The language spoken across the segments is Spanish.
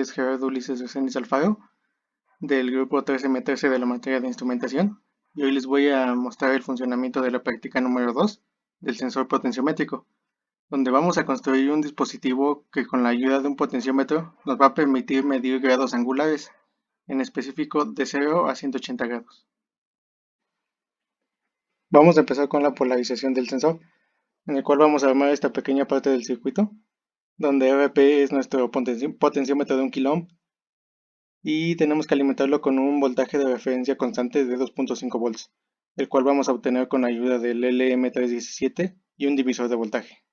es Gerardo Ulises Reséndiz Alfaro, del grupo 13M13 de la materia de instrumentación, y hoy les voy a mostrar el funcionamiento de la práctica número 2 del sensor potenciómetrico, donde vamos a construir un dispositivo que con la ayuda de un potenciómetro nos va a permitir medir grados angulares, en específico de 0 a 180 grados. Vamos a empezar con la polarización del sensor, en el cual vamos a armar esta pequeña parte del circuito, donde RP es nuestro potenciómetro de 1 kΩ y tenemos que alimentarlo con un voltaje de referencia constante de 2.5 volts, el cual vamos a obtener con la ayuda del LM317 y un divisor de voltaje.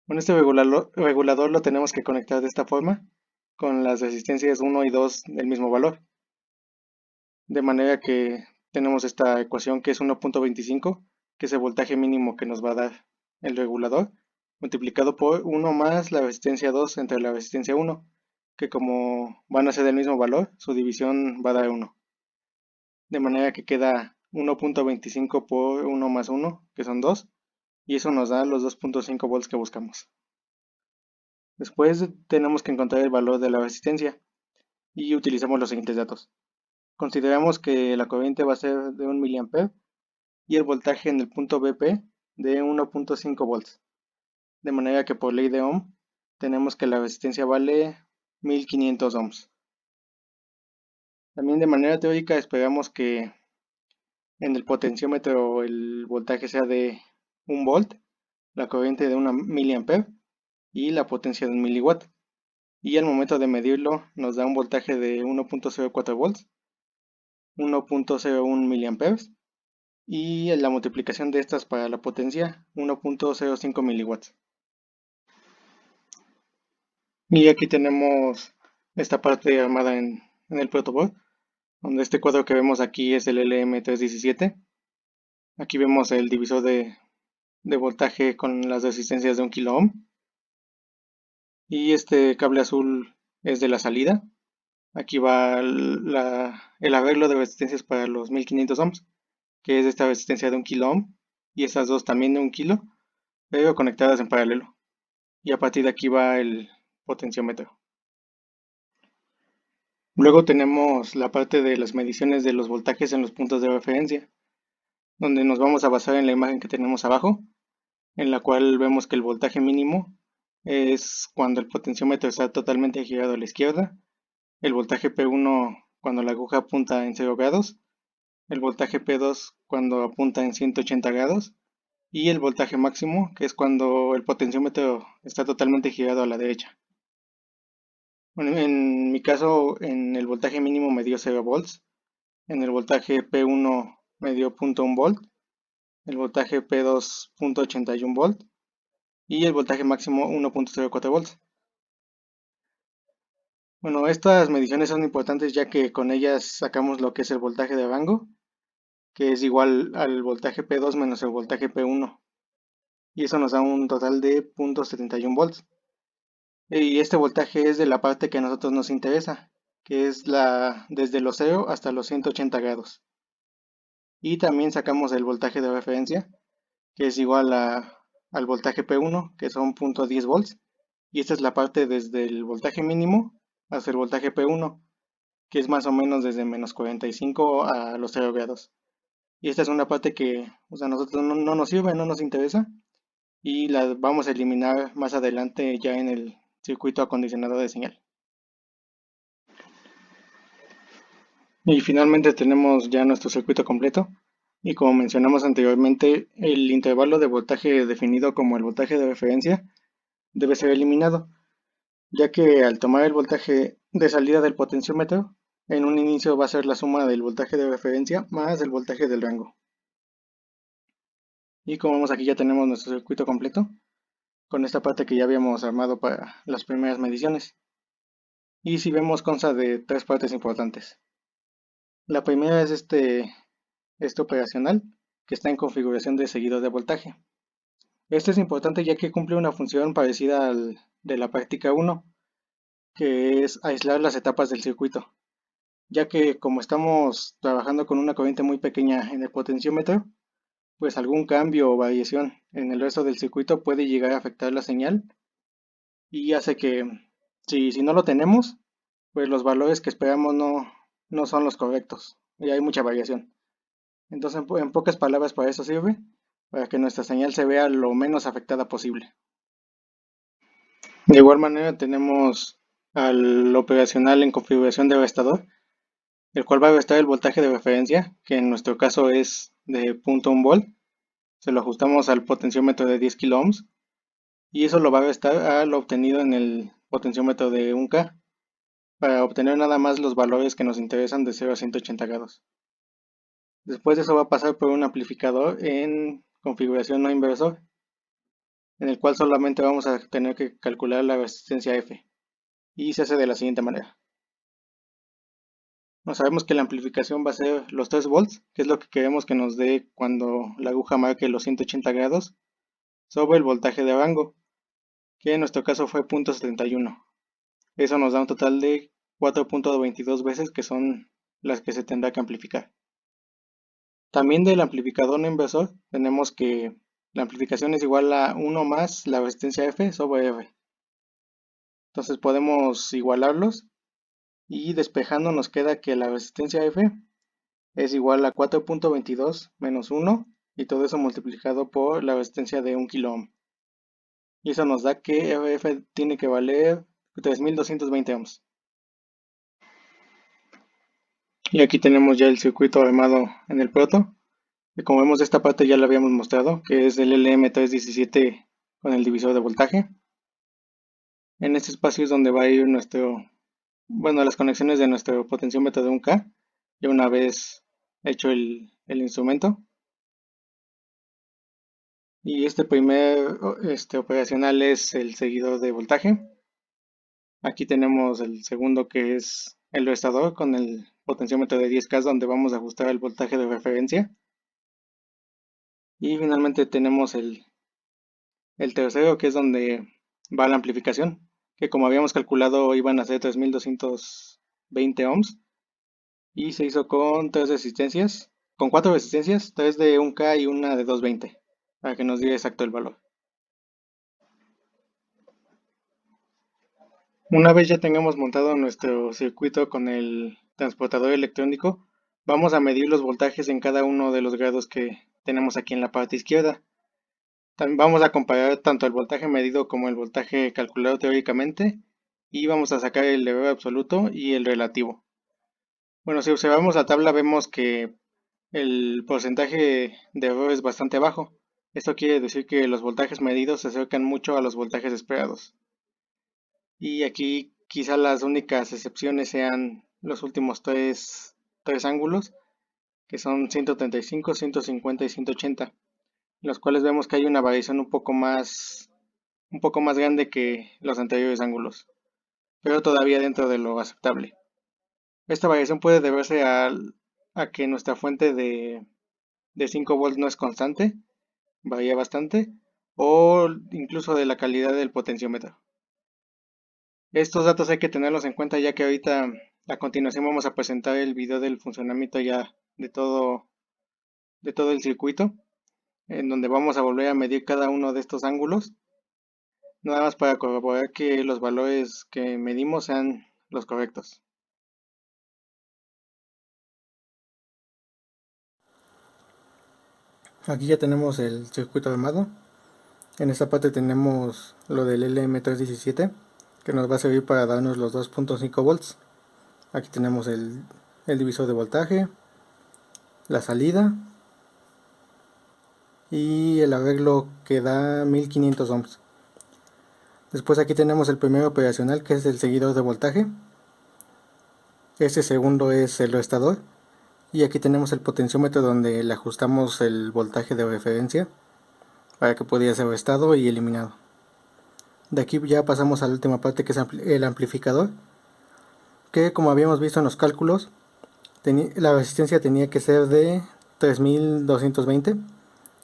Con este regulador lo tenemos que conectar de esta forma, con las resistencias 1 y 2 del mismo valor, de manera que tenemos esta ecuación que es 1.25, que es el voltaje mínimo que nos va a dar el regulador, multiplicado por 1 más la resistencia 2 entre la resistencia 1, que como van a ser del mismo valor, su división va a dar 1. De manera que queda 1.25 por 1 más 1, que son 2, y eso nos da los 2.5 volts que buscamos. Después tenemos que encontrar el valor de la resistencia y utilizamos los siguientes datos. Consideramos que la corriente va a ser de 1 mA y el voltaje en el punto BP de 1.5 volts. De manera que por ley de Ohm tenemos que la resistencia vale 1500 ohms. También de manera teórica esperamos que en el potenciómetro el voltaje sea de 1 volt, la corriente de 1 mA y la potencia de 1 miliwatt. Y al momento de medirlo nos da un voltaje de 1.04 volts, 1.01 mA y la multiplicación de estas para la potencia 1.05 miliwatts. Y aquí tenemos esta parte armada en el protoboard, donde este cuadro que vemos aquí es el LM317. Aquí vemos el divisor de voltaje con las resistencias de 1 kilo ohm. Y este cable azul es de la salida. Aquí va el arreglo de resistencias para los 1500 ohms, que es esta resistencia de 1 kilo ohm, y estas dos también de 1 kilo, pero conectadas en paralelo. Y a partir de aquí va el potenciómetro. Luego tenemos la parte de las mediciones de los voltajes en los puntos de referencia, donde nos vamos a basar en la imagen que tenemos abajo, en la cual vemos que el voltaje mínimo es cuando el potenciómetro está totalmente girado a la izquierda, el voltaje P1 cuando la aguja apunta en 0 grados, el voltaje P2 cuando apunta en 180 grados y el voltaje máximo, que es cuando el potenciómetro está totalmente girado a la derecha. Bueno, en mi caso, en el voltaje mínimo me dio 0 volts, en el voltaje P1 me dio 0.1 volt, el voltaje P2 0.81 volt y el voltaje máximo 1.04 volts. Bueno, estas mediciones son importantes ya que con ellas sacamos lo que es el voltaje de rango, que es igual al voltaje P2 menos el voltaje P1, y eso nos da un total de 0.71 volts. Y este voltaje es de la parte que a nosotros nos interesa, que es desde los 0 hasta los 180 grados. Y también sacamos el voltaje de referencia, que es igual al voltaje P1, que son 0.10 volts, y esta es la parte desde el voltaje mínimo hasta el voltaje P1, que es más o menos desde menos 45 a los 0 grados. Y esta es una parte que a nosotros no nos sirve, no nos interesa, y la vamos a eliminar más adelante ya en el circuito acondicionado de señal. Y finalmente tenemos ya nuestro circuito completo. Y como mencionamos anteriormente, el intervalo de voltaje definido como el voltaje de referencia debe ser eliminado, ya que al tomar el voltaje de salida del potenciómetro, en un inicio va a ser la suma del voltaje de referencia más el voltaje del rango. Y como vemos aquí ya tenemos nuestro circuito completo, con esta parte que ya habíamos armado para las primeras mediciones. Y si vemos consta de tres partes importantes. La primera es este operacional, que está en configuración de seguidor de voltaje. Este es importante ya que cumple una función parecida al de la práctica 1, que es aislar las etapas del circuito, ya que como estamos trabajando con una corriente muy pequeña en el potenciómetro, pues algún cambio o variación en el resto del circuito puede llegar a afectar la señal y hace que Si no lo tenemos, pues los valores que esperamos no son los correctos y hay mucha variación. Entonces, en pocas palabras, para eso sirve, para que nuestra señal se vea lo menos afectada posible. De igual manera, tenemos al operacional en configuración de restador, el cual va a restar el voltaje de referencia, que en nuestro caso es de 0.1 volt. Se lo ajustamos al potenciómetro de 10 kilo ohms y eso lo va a restar a lo obtenido en el potenciómetro de 1K para obtener nada más los valores que nos interesan de 0 a 180 grados. Después de eso va a pasar por un amplificador en configuración no inversor, en el cual solamente vamos a tener que calcular la resistencia F. Y se hace de la siguiente manera. No sabemos que la amplificación va a ser los 3 volts, que es lo que queremos que nos dé cuando la aguja marque los 180 grados, sobre el voltaje de rango, que en nuestro caso fue 0.71. Eso nos da un total de 4.22 veces, que son las que se tendrá que amplificar. También del amplificador no inversor tenemos que la amplificación es igual a 1 más la resistencia F sobre R. Entonces podemos igualarlos y despejando nos queda que la resistencia F es igual a 4.22 menos 1 y todo eso multiplicado por la resistencia de 1 kilo ohm. Y eso nos da que RF tiene que valer 3220 ohms. Y aquí tenemos ya el circuito armado en el proto. Y como vemos, esta parte ya la habíamos mostrado, que es el LM317 con el divisor de voltaje. En este espacio es donde va a ir las conexiones de nuestro potenciómetro de 1K, ya una vez hecho el instrumento. Y este primer operacional es el seguidor de voltaje. Aquí tenemos el segundo, que es el restador con el potenciómetro de 10K, donde vamos a ajustar el voltaje de referencia. Y finalmente tenemos el tercero, que es donde va la amplificación, que como habíamos calculado iban a ser 3220 ohms y se hizo con con 4 resistencias, 3 de 1K y una de 220, para que nos diera exacto el valor. Una vez ya tengamos montado nuestro circuito con el transportador electrónico, vamos a medir los voltajes en cada uno de los grados que tenemos aquí en la parte izquierda. También vamos a comparar tanto el voltaje medido como el voltaje calculado teóricamente y vamos a sacar el error absoluto y el relativo. Bueno, si observamos la tabla vemos que el porcentaje de error es bastante bajo. Esto quiere decir que los voltajes medidos se acercan mucho a los voltajes esperados. Y aquí quizá las únicas excepciones sean los últimos tres ángulos, que son 135, 150 y 180, en los cuales vemos que hay una variación un poco más grande que los anteriores ángulos, pero todavía dentro de lo aceptable. Esta variación puede deberse a que nuestra fuente de 5 volts no es constante, varía bastante, o incluso de la calidad del potenciómetro. Estos datos hay que tenerlos en cuenta, ya que ahorita a continuación vamos a presentar el video del funcionamiento ya de todo el circuito, en donde vamos a volver a medir cada uno de estos ángulos, nada más para corroborar que los valores que medimos sean los correctos. Aquí ya tenemos el circuito armado. En esta parte tenemos lo del LM317, que nos va a servir para darnos los 2.5 volts. Aquí tenemos el divisor de voltaje, la salida y el arreglo que da 1500 ohms. Después aquí tenemos el primer operacional, que es el seguidor de voltaje. Este segundo es el restador. Y aquí tenemos el potenciómetro, donde le ajustamos el voltaje de referencia para que pueda ser restado y eliminado. De aquí ya pasamos a la última parte, que es el amplificador, que como habíamos visto en los cálculos, la resistencia tenía que ser de 3220.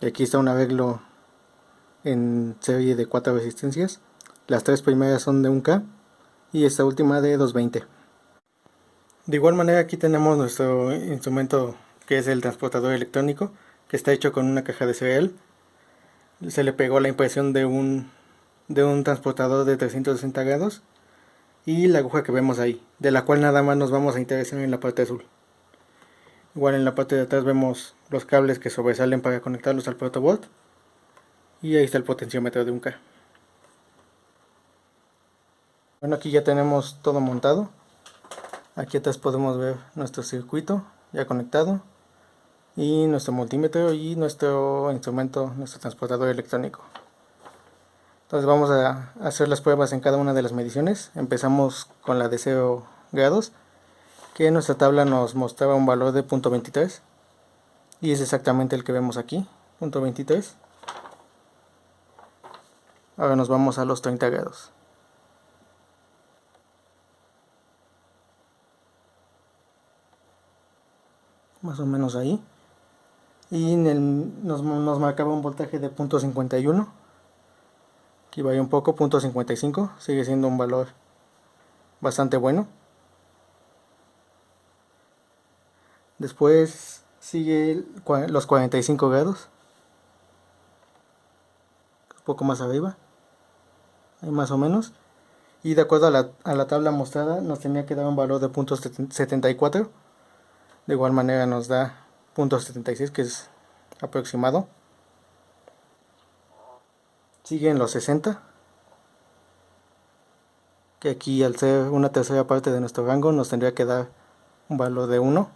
Aquí está un arreglo en serie de 4 resistencias. Las 3 primeras son de 1K y esta última de 220. De igual manera, aquí tenemos nuestro instrumento, que es el transportador electrónico, que está hecho con una caja de cereal. Se le pegó la impresión de un transportador de 360 grados y la aguja que vemos ahí, de la cual nada más nos vamos a interesar en la parte azul. Igual en la parte de atrás vemos los cables que sobresalen para conectarlos al protoboard, y ahí está el potenciómetro de un K. Bueno, aquí ya tenemos todo montado. Aquí atrás podemos ver nuestro circuito ya conectado, y nuestro multímetro y nuestro instrumento, nuestro transportador electrónico. Entonces vamos a hacer las pruebas en cada una de las mediciones. Empezamos con la de 0 grados, que en nuestra tabla nos mostraba un valor de 0.23, y es exactamente el que vemos aquí, 0.23. Ahora nos vamos a los 30 grados. Más o menos ahí. Y nos marcaba un voltaje de 0.51. Aquí varía un poco, 0.55. Sigue siendo un valor bastante bueno. Después sigue los 45 grados. Un poco más arriba. Ahí más o menos. Y de acuerdo a la tabla mostrada nos tenía que dar un valor de 0.74. De igual manera nos da 0.76, que es aproximado. Siguen los 60, que aquí al ser una tercera parte de nuestro rango nos tendría que dar un valor de 1.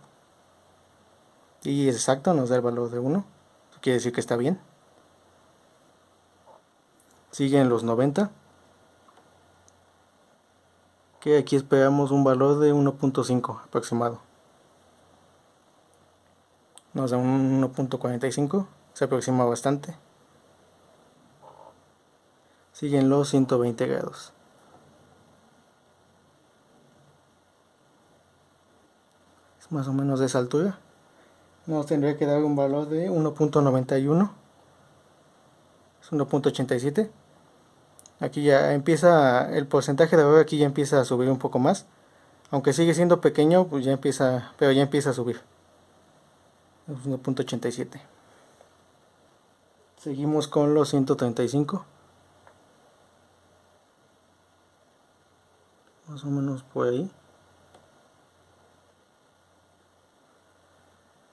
Y exacto, nos da el valor de 1. Eso quiere decir que está bien. Siguen los 90, que aquí esperamos un valor de 1.5 aproximado. Nos da un 1.45, se aproxima bastante. Siguen los 120 grados. Es más o menos de esa altura. Nos tendría que dar un valor de 1.91. Es 1.87. Aquí ya empieza el porcentaje de error, aquí ya empieza a subir un poco más. Aunque sigue siendo pequeño, pues ya empieza a subir. Es 1.87. Seguimos con los 135. Más o menos por ahí.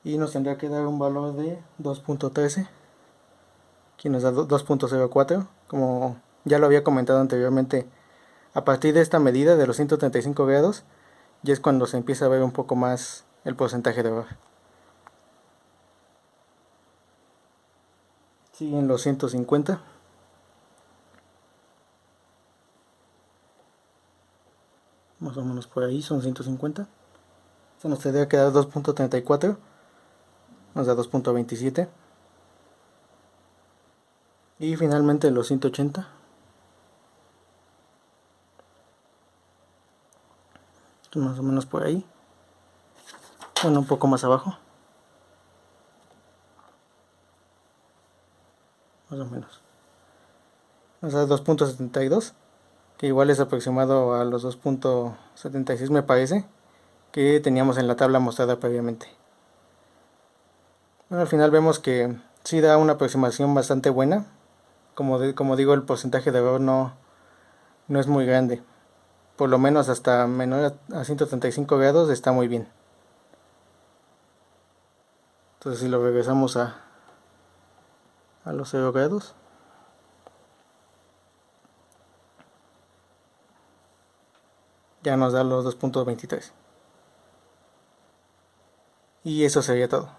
Y nos tendrá que dar un valor de 2.13. Aquí nos da 2.04. Como ya lo había comentado anteriormente, a partir de esta medida de los 135 grados, ya es cuando se empieza a ver un poco más el porcentaje de error. Siguen los 150. Más o menos por ahí son 150. Se nos tendría que dar 2.34. Nos da 2.27. Y finalmente los 180. Más o menos por ahí. Bueno, un poco más abajo. Más o menos. Nos da 2.72. Que igual es aproximado a los 2.76, me parece, que teníamos en la tabla mostrada previamente. Bueno, al final vemos que sí da una aproximación bastante buena. Como digo, el porcentaje de error no es muy grande. Por lo menos hasta menor a 135 grados está muy bien. Entonces si lo regresamos a los 0 grados, ya nos da los 2.23. Y eso sería todo.